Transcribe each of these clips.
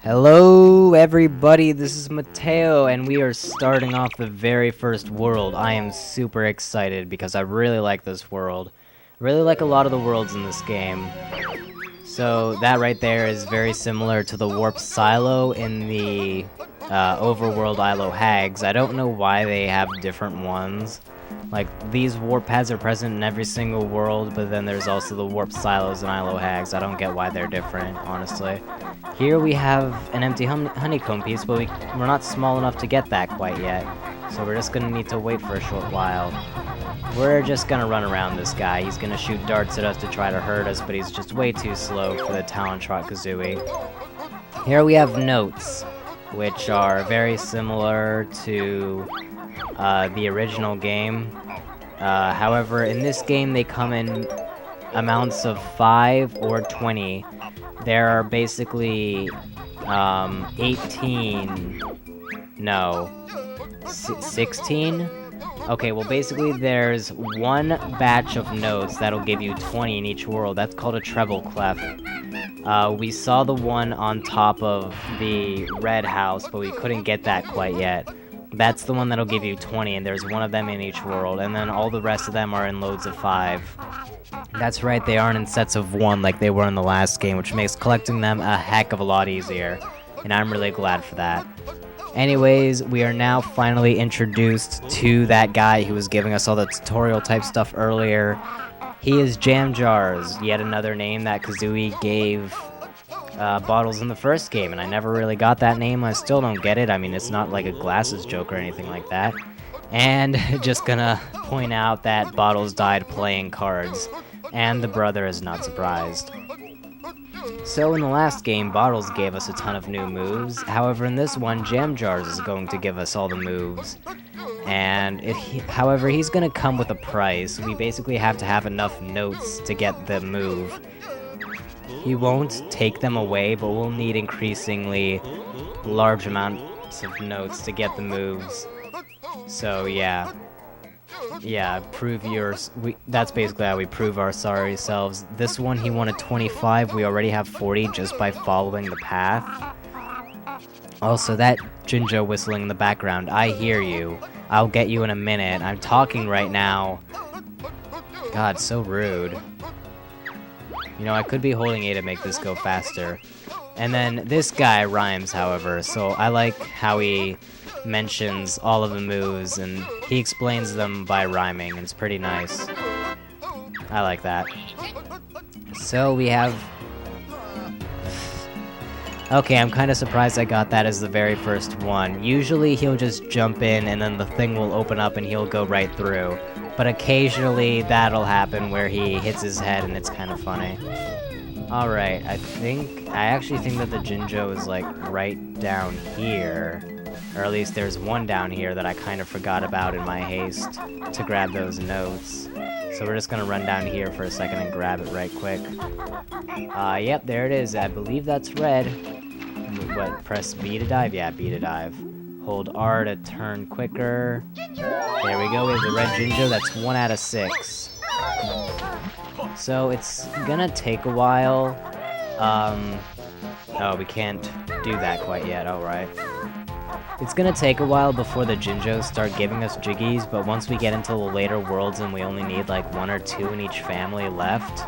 Hello everybody, this is Mateo and we are starting off the very first world. I am super excited because I really like this world. I really like a lot of the worlds in this game. So that right there is very similar to the Warp Silo in the Overworld Islo Hags. I don't know why they have different ones. Like, these warp pads are present in every single world, but then there's also the warp silos and Islo Hags. I don't get why they're different, honestly. Here we have an empty honeycomb piece, but we're not small enough to get that quite yet. So we're just gonna need to wait for a short while. We're just gonna run around this guy. He's gonna shoot darts at us to try to hurt us, but he's just way too slow for the Talon-Trot Kazooie. Here we have notes, which are very similar to the original game. However, in this game they come in amounts of 5 or 20. There are basically 16? Okay, well basically there's one batch of notes that'll give you 20 in each world. That's called a treble clef. We saw the one on top of the red house, but we couldn't get that quite yet. That's the one that'll give you 20, and there's one of them in each world, and then all the rest of them are in loads of 5. That's right, they aren't in sets of 1 like they were in the last game, which makes collecting them a heck of a lot easier, and I'm really glad for that. Anyways, we are now finally introduced to that guy who was giving us all the tutorial type stuff earlier. He is Jam Jars, yet another name that Kazooie gave bottles in the first game, and I never really got that name. I still don't get it. I mean, it's not like a glasses joke or anything like that. And just gonna point out that Bottles died playing cards, and the brother is not surprised. So in the last game, Bottles gave us a ton of new moves. However, in this one, Jam Jars is going to give us all the moves. And however, he's gonna come with a price. We basically have to have enough notes to get the move. He won't take them away, but we'll need increasingly large amounts of notes to get the moves. So yeah. Yeah, that's basically how we prove our sorry selves. This one he wanted 25, we already have 40 just by following the path. Also, that Jinjo whistling in the background, I hear you. I'll get you in a minute. I'm talking right now. God, so rude. You know, I could be holding A to make this go faster. And then this guy rhymes, however, so I like how he mentions all of the moves and he explains them by rhyming. It's pretty nice. I like that. So we have... Okay, I'm kind of surprised I got that as the very first one. Usually he'll just jump in and then the thing will open up and he'll go right through. But occasionally that'll happen where he hits his head and it's kind of funny. Alright, I actually think that the Jinjo is like right down here. Or at least there's one down here that I kind of forgot about in my haste to grab those notes. So we're just gonna run down here for a second and grab it right quick. Yep, there it is. I believe that's red. What, press B to dive? Yeah, B to dive. Hold R to turn quicker. There we go, we have the red Jinjo. That's 1 out of 6. So it's gonna take a while. Oh, we can't do that quite yet, alright. It's gonna take a while before the Jinjos start giving us Jiggies, but once we get into the later worlds and we only need like 1 or 2 in each family left,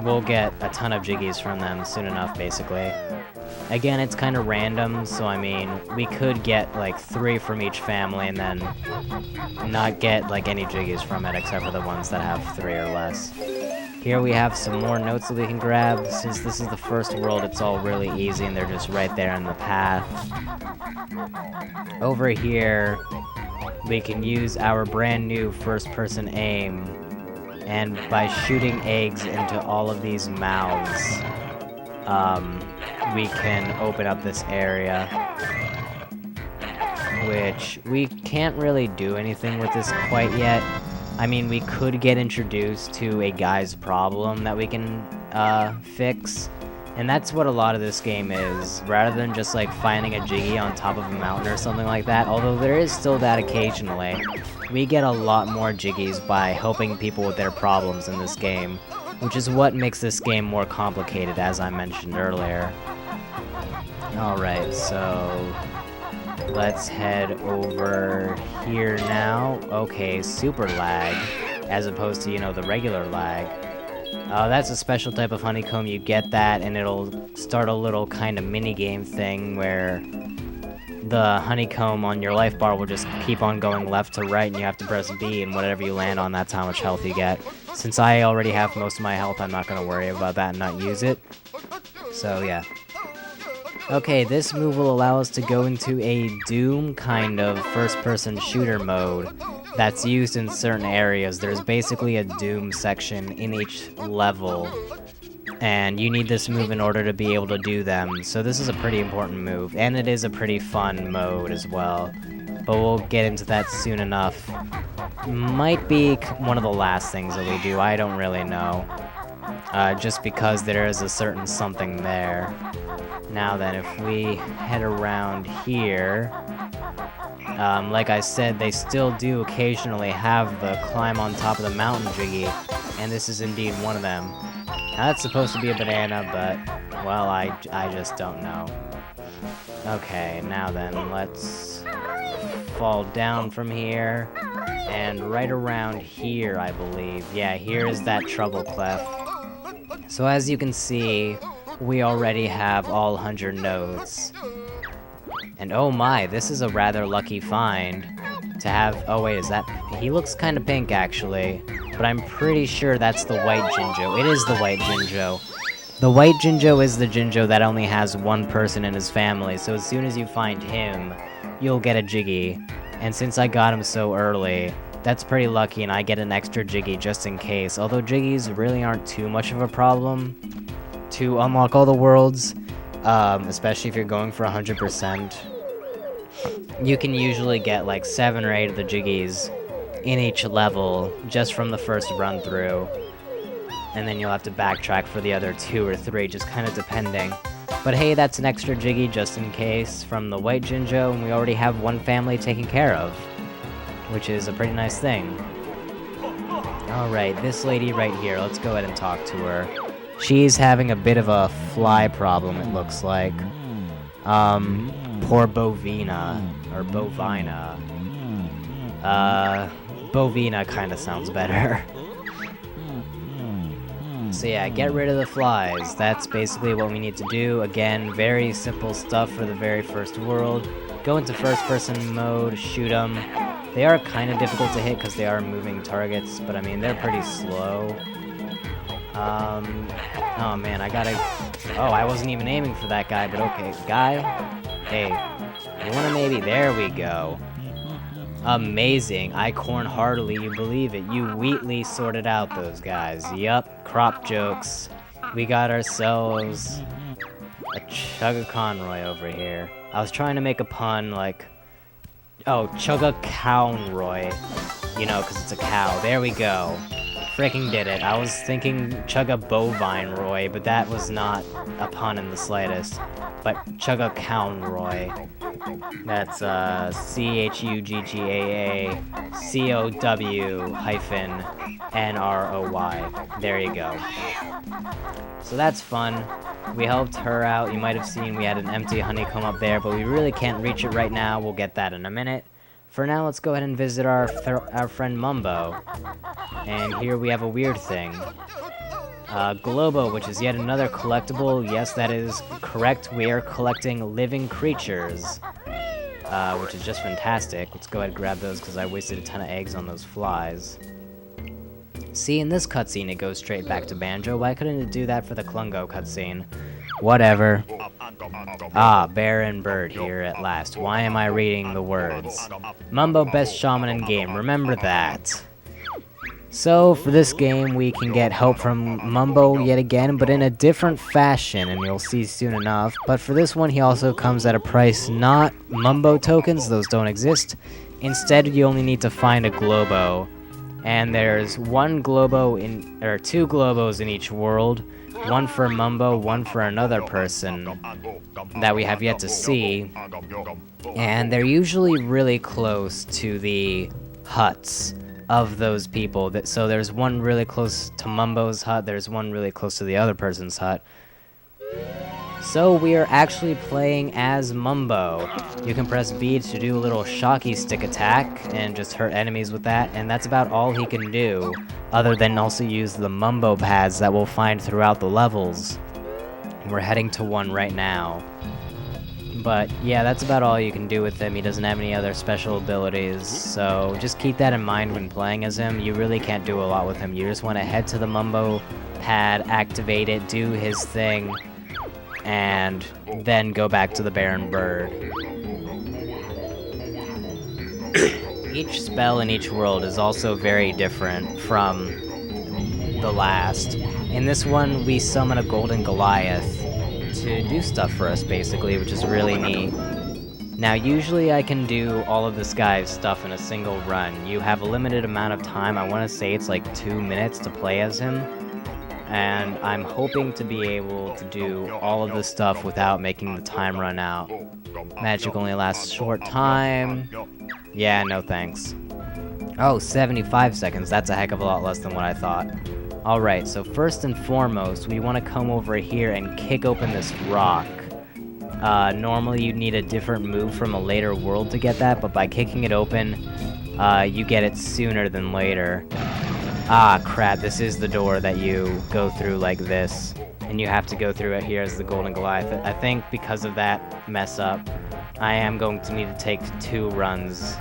we'll get a ton of Jiggies from them soon enough, basically. Again, it's kind of random, so I mean, we could get like 3 from each family and then not get like any Jiggies from it except for the ones that have 3 or less. Here we have some more notes that we can grab. Since this is the first world, it's all really easy and they're just right there in the path. Over here, we can use our brand new first-person aim, and by shooting eggs into all of these mouths, we can open up this area, which we can't really do anything with this quite yet. I mean, we could get introduced to a guy's problem that we can fix, and that's what a lot of this game is, rather than just like finding a Jiggy on top of a mountain or something like that, although there is still that occasionally. We get a lot more Jiggies by helping people with their problems in this game. which is what makes this game more complicated, as I mentioned earlier. Alright, so let's head over here now. Okay, super lag, as opposed to, you know, the regular lag. That's a special type of honeycomb. You get that, and it'll start a little kind of mini-game thing where the honeycomb on your life bar will just keep on going left to right, and you have to press B, and whatever you land on, that's how much health you get. Since I already have most of my health, I'm not going to worry about that and not use it. So, yeah. Okay, this move will allow us to go into a Doom kind of first-person shooter mode that's used in certain areas. There's basically a Doom section in each level, and you need this move in order to be able to do them. So this is a pretty important move, and it is a pretty fun mode as well. But we'll get into that soon enough. Might be one of the last things that we do, I don't really know. Just because there is a certain something there. Now then, if we head around here, like I said, they still do occasionally have the climb on top of the mountain jiggy, and this is indeed one of them. Now, that's supposed to be a banana, but, well, I just don't know. Okay, now then, let's fall down from here, and right around here, I believe. Yeah, here is that trouble clef. So as you can see, we already have all 100 nodes. And oh my, this is a rather lucky find to have— oh wait, is that— he looks kind of pink actually, but I'm pretty sure that's the white Jinjo. It is the white Jinjo. The white Jinjo is the Jinjo that only has one person in his family, so as soon as you find him, you'll get a Jiggy. And since I got him so early, that's pretty lucky, and I get an extra Jiggy just in case. Although Jiggies really aren't too much of a problem to unlock all the worlds, especially if you're going for 100%. You can usually get like 7 or 8 of the Jiggies in each level just from the first run through, and then you'll have to backtrack for the other 2 or 3, just kind of depending. But hey, that's an extra Jiggy just in case from the white Jinjo, and we already have one family taken care of, which is a pretty nice thing. Alright, this lady right here, let's go ahead and talk to her. She's having a bit of a fly problem, it looks like. Poor Bovina, or Bovina. Bovina kinda sounds better. So yeah, get rid of the flies. That's basically what we need to do. Again, very simple stuff for the very first world. Go into first-person mode, shoot them. They are kind of difficult to hit because they are moving targets, but I mean, they're pretty slow. Oh man, I gotta— oh, I wasn't even aiming for that guy, but okay. Guy? Hey, you wanna maybe— there we go. Amazing. I corn heartily, you believe it. You wheatly sorted out those guys. Yup, crop jokes. We got ourselves a Chuggaacow-nroy over here. I was trying to make a pun like— oh, Chuggaacow-nroy. You know, because it's a cow. There we go. Freaking did it. I was thinking Chuggaacow-bovine-nroy, but that was not a pun in the slightest. But Chuggaacow-nroy. That's CHUGGAACOW-NROY. There you go. So that's fun. We helped her out. You might have seen we had an empty honeycomb up there, but we really can't reach it right now. We'll get that in a minute. For now, let's go ahead and visit our friend Mumbo. And here we have a weird thing. Globo, which is yet another collectible. Yes, that is correct. We are collecting living creatures, which is just fantastic. Let's go ahead and grab those because I wasted a ton of eggs on those flies. See, in this cutscene, it goes straight back to Banjo. Why couldn't it do that for the Klungo cutscene? Whatever. Ah, bear and bird here at last. Why am I reading the words? Mumbo, best shaman in game. Remember that. So, for this game, we can get help from Mumbo yet again, but in a different fashion, and you'll see soon enough. But for this one, he also comes at a price not Mumbo tokens, those don't exist. Instead, you only need to find a Globo. And there's one Globo in— or 2 Globos in each world. One for Mumbo, one for another person that we have yet to see. And they're usually really close to the huts of those people. So there's one really close to Mumbo's hut, there's one really close to the other person's hut. So we are actually playing as Mumbo. You can press B to do a little shocky stick attack and just hurt enemies with that, and that's about all he can do, other than also use the Mumbo pads that we'll find throughout the levels. We're heading to one right now. But yeah, that's about all you can do with him. He doesn't have any other special abilities, so just keep that in mind when playing as him. You really can't do a lot with him. You just want to head to the Mumbo pad, activate it, do his thing, and then go back to the Baron Bird. Each spell in each world is also very different from the last. In this one, we summon a Golden Goliath to do stuff for us, basically, which is really neat. Now, usually I can do all of this guy's stuff in a single run. You have a limited amount of time. I want to say it's like 2 minutes to play as him. And I'm hoping to be able to do all of this stuff without making the time run out. Magic only lasts a short time. Yeah, no thanks. Oh, 75 seconds. That's a heck of a lot less than what I thought. Alright, so first and foremost, we want to come over here and kick open this rock. Normally you'd need a different move from a later world to get that, but by kicking it open, you get it sooner than later. Ah, crap, this is the door that you go through like this, and you have to go through it here as the Golden Goliath. I think because of that mess up, I am going to need to take 2 runs.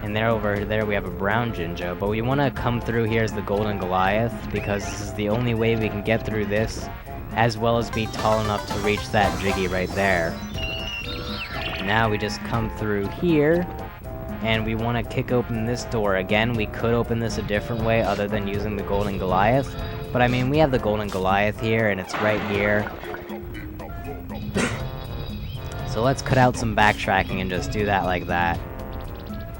And there, over there, we have a brown Jinjo, but we want to come through here as the Golden Goliath, because this is the only way we can get through this, as well as be tall enough to reach that Jiggy right there. Now we just come through here, and we want to kick open this door. Again, we could open this a different way other than using the Golden Goliath, but I mean, we have the Golden Goliath here, and it's right here. So let's cut out some backtracking and just do that like that.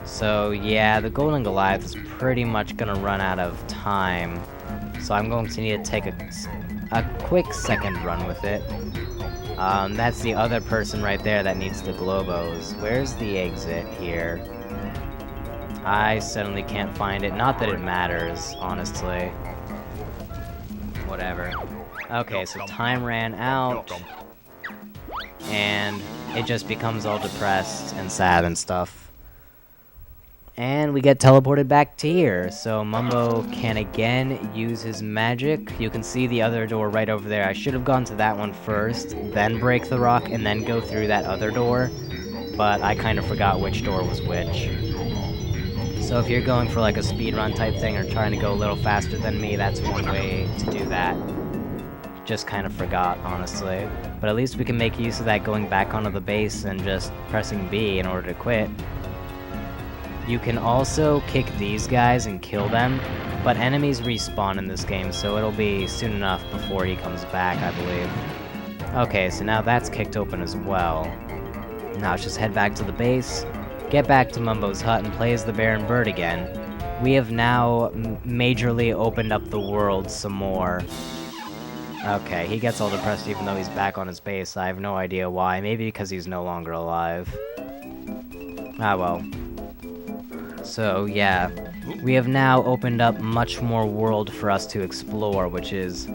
So yeah, the Golden Goliath is pretty much gonna run out of time. So I'm going to need to take a quick second run with it. That's the other person right there that needs the Globos. Where's the exit here? I suddenly can't find it. Not that it matters, honestly. Whatever. Okay, so time ran out. And it just becomes all depressed and sad and stuff. And we get teleported back to here, so Mumbo can again use his magic. You can see the other door right over there. I should have gone to that one first, then break the rock, and then go through that other door, but I kind of forgot which door was which. So if you're going for like a speedrun type thing or trying to go a little faster than me, that's one way to do that. Just kind of forgot, honestly. But at least we can make use of that going back onto the base and just pressing B in order to quit. You can also kick these guys and kill them, but enemies respawn in this game, so it'll be soon enough before he comes back, I believe. Okay, so now that's kicked open as well. Now let's just head back to the base, get back to Mumbo's hut, and play as the Baron Bird again. We have now majorly opened up the world some more. Okay, he gets all depressed even though he's back on his base. I have no idea why. Maybe because he's no longer alive. Ah well. So yeah, we have now opened up much more world for us to explore, which is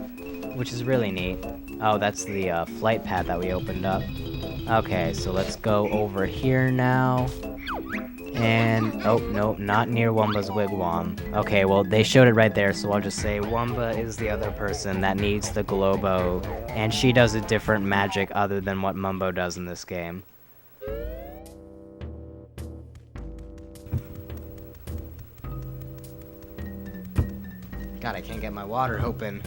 really neat. Oh, that's the flight pad that we opened up. Okay, so let's go over here now. And, oh, no, not near Wumba's wigwam. Okay, well, they showed it right there, so I'll just say Wumba is the other person that needs the Globo, and she does a different magic other than what Mumbo does in this game. God, I can't get my water open.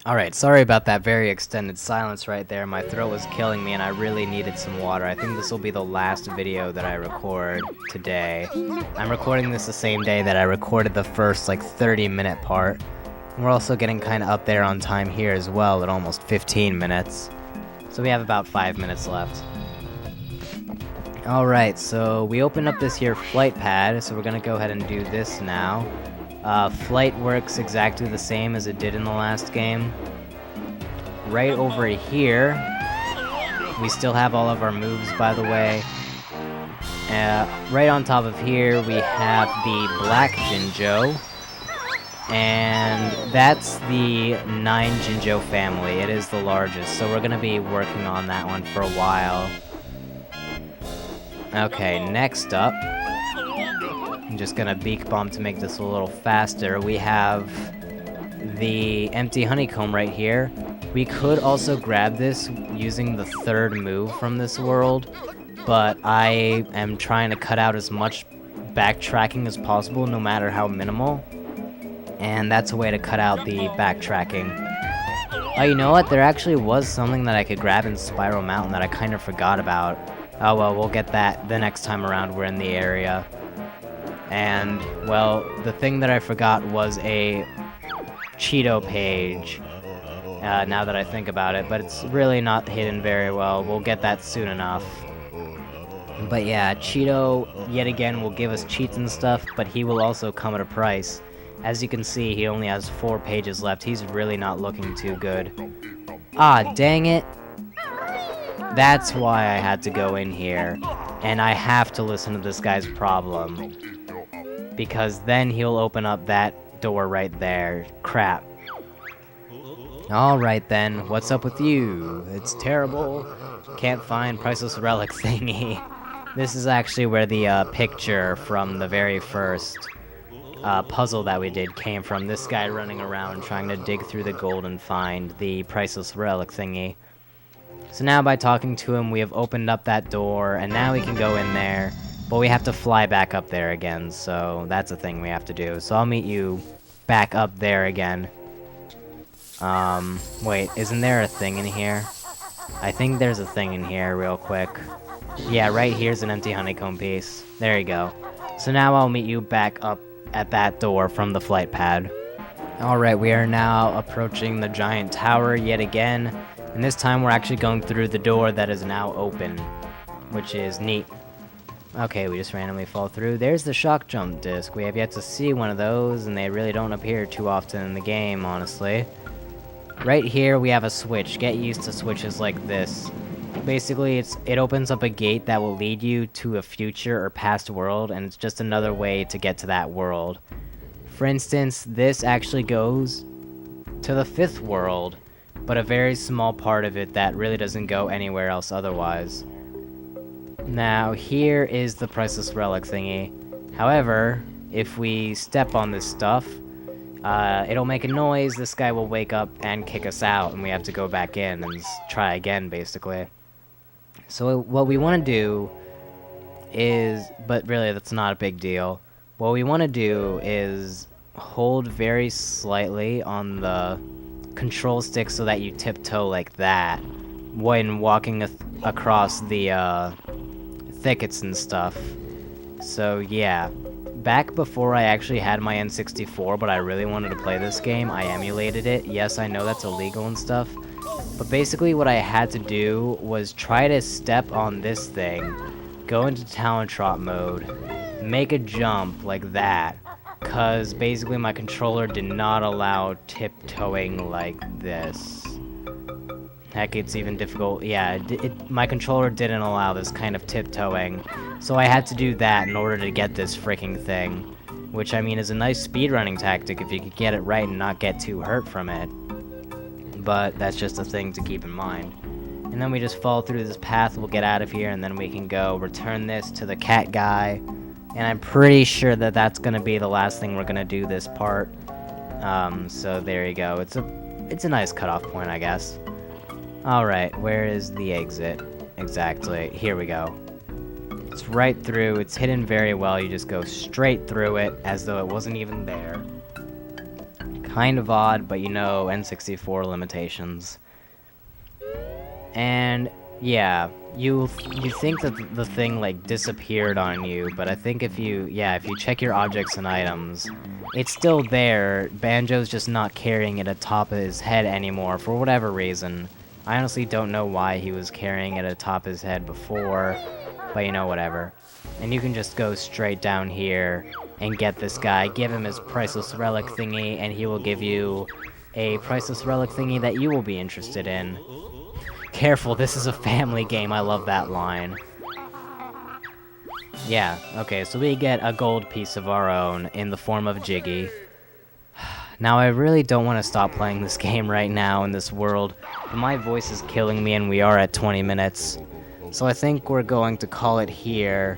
Alright, sorry about that very extended silence right there. My throat was killing me and I really needed some water. I think this will be the last video that I record today. I'm recording this the same day that I recorded the first, like, 30-minute part. And we're also getting kind of up there on time here as well at almost 15 minutes. So we have about 5 minutes left. Alright, so we opened up this here flight pad, so we're gonna go ahead and do this now. Flight works exactly the same as it did in the last game. Right over here, we still have all of our moves, by the way. Right on top of here, we have the Black Jinjo. And that's the 9 Jinjo family. It is the largest, so we're gonna be working on that one for a while. Okay, next up, I'm just gonna beak bomb to make this a little faster. We have the empty honeycomb right here. We could also grab this using the 3rd move from this world, but I am trying to cut out as much backtracking as possible, no matter how minimal. And that's a way to cut out the backtracking. Oh, you know what? There actually was something that I could grab in Spiral Mountain that I kind of forgot about. Oh well, we'll get that the next time around we're in the area. And, well, the thing that I forgot was a Cheeto page, now that I think about it, but it's really not hidden very well. We'll get that soon enough. But yeah, Cheeto, yet again, will give us cheats and stuff, but he will also come at a price. As you can see, he only has 4 pages left. He's really not looking too good. Ah, dang it. That's why I had to go in here. And I have to listen to this guy's problem. Because then he'll open up that door right there. Crap. Alright then, what's up with you? It's terrible. Can't find priceless relic thingy. This is actually where the picture from the very first puzzle that we did came from. This guy running around trying to dig through the gold and find the priceless relic thingy. So now by talking to him, we have opened up that door, and now we can go in there, but we have to fly back up there again, so that's a thing we have to do. So I'll meet you back up there again. Wait, isn't there a thing in here? I think there's a thing in here real quick. Yeah, right here's an empty honeycomb piece. There you go. So now I'll meet you back up at that door from the flight pad. Alright, we are now approaching the giant tower yet again, and this time we're actually going through the door that is now open, which is neat. Okay, we just randomly fall through. There's the shock jump disc. We have yet to see one of those, and they really don't appear too often in the game, honestly. Right here we have a switch. Get used to switches like this. Basically, it opens up a gate that will lead you to a future or past world, and it's just another way to get to that world. For instance, this actually goes to the 5th world, but a very small part of it that really doesn't go anywhere else otherwise. Now, here is the priceless relic thingy. However, if we step on this stuff, it'll make a noise, this guy will wake up and kick us out, and we have to go back in and try again, basically. So what we want to do is, but really that's not a big deal, what we want to do is hold very slightly on the control stick so that you tiptoe like that when walking across the thickets and stuff. So yeah, back before I actually had my N64, but I really wanted to play this game, I emulated it. Yes, I know that's illegal and stuff, but basically what I had to do was try to step on this thing, go into talent trot mode, make a jump like that, cause basically my controller did not allow tiptoeing like this. Heck, it's even difficult. Yeah, my controller didn't allow this kind of tiptoeing, so I had to do that in order to get this freaking thing, which I mean is a nice speedrunning tactic if you could get it right and not get too hurt from it. But that's just a thing to keep in mind. And then we just fall through this path, we'll get out of here, and then we can go return this to the cat guy. And I'm pretty sure that that's gonna be the last thing we're gonna do this part. So there you go. It's a nice cutoff point, I guess. Alright, where is the exit? Exactly. Here we go. It's right through. It's hidden very well. You just go straight through it as though it wasn't even there. Kind of odd, but you know, N64 limitations. And yeah, you think that the thing like disappeared on you, but I think if you check your objects and items, it's still there. Banjo's just not carrying it atop of his head anymore for whatever reason. I honestly don't know why he was carrying it atop his head before, but you know, whatever. And you can just go straight down here and get this guy, give him his priceless relic thingy, and he will give you a priceless relic thingy that you will be interested in. Careful, this is a family game, I love that line. Yeah, okay, so we get a gold piece of our own in the form of Jiggy. Now, I really don't want to stop playing this game right now in this world, but my voice is killing me and we are at 20 minutes. So I think we're going to call it here.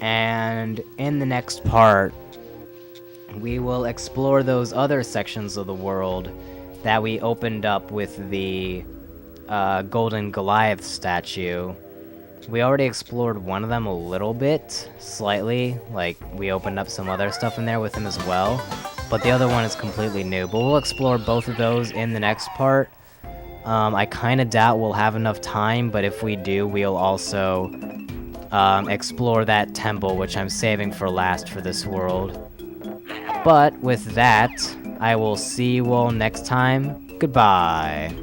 And in the next part, we will explore those other sections of the world that we opened up with the Golden Goliath statue. We already explored one of them a little bit, slightly, like we opened up some other stuff in there with him as well, but the other one is completely new. But we'll explore both of those in the next part. I kinda doubt we'll have enough time, but if we do, we'll also explore that temple, which I'm saving for last for this world. But with that, I will see you all next time. Goodbye.